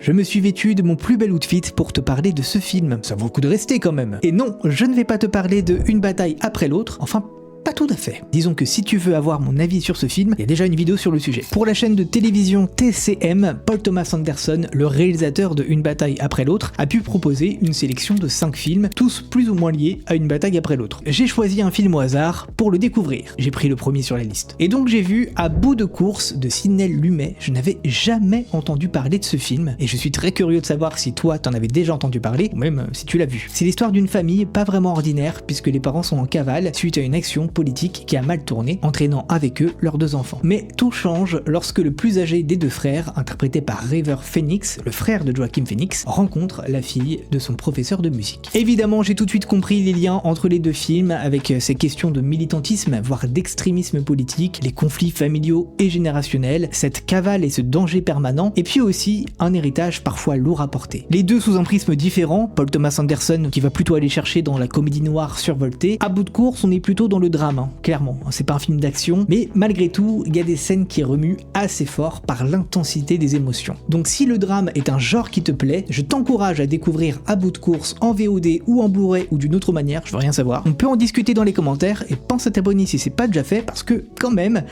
Je me suis vêtu de mon plus bel outfit pour te parler de ce film. Ça vaut le coup de rester quand même. Et non, je ne vais pas te parler de Une bataille après l'autre, enfin pas tout à fait. Disons que si tu veux avoir mon avis sur ce film, il y a déjà une vidéo sur le sujet. Pour la chaîne de télévision TCM, Paul Thomas Anderson, le réalisateur de Une bataille après l'autre, a pu proposer une sélection de 5 films, tous plus ou moins liés à une bataille après l'autre. J'ai choisi un film au hasard pour le découvrir. J'ai pris le premier sur la liste. Et donc j'ai vu À bout de course de Sidney Lumet. Je n'avais jamais entendu parler de ce film, et je suis très curieux de savoir si toi t'en avais déjà entendu parler, ou même si tu l'as vu. C'est l'histoire d'une famille pas vraiment ordinaire, puisque les parents sont en cavale suite à une action politique qui a mal tourné, entraînant avec eux leurs 2 enfants. Mais tout change lorsque le plus âgé des 2 frères, interprété par River Phoenix, le frère de Joaquin Phoenix, rencontre la fille de son professeur de musique. Évidemment, j'ai tout de suite compris les liens entre les 2 films, avec ces questions de militantisme, voire d'extrémisme politique, les conflits familiaux et générationnels, cette cavale et ce danger permanent, et puis aussi un héritage parfois lourd à porter. Les 2 sous un prisme différent, Paul Thomas Anderson qui va plutôt aller chercher dans la comédie noire survoltée, À bout de course on est plutôt dans le drame, clairement, c'est pas un film d'action, mais malgré tout, il y a des scènes qui remuent assez fort par l'intensité des émotions. Donc si le drame est un genre qui te plaît, je t'encourage à découvrir À bout de course en VOD ou en Blu-ray ou d'une autre manière, je veux rien savoir. On peut en discuter dans les commentaires et pense à t'abonner si c'est pas déjà fait parce que quand même,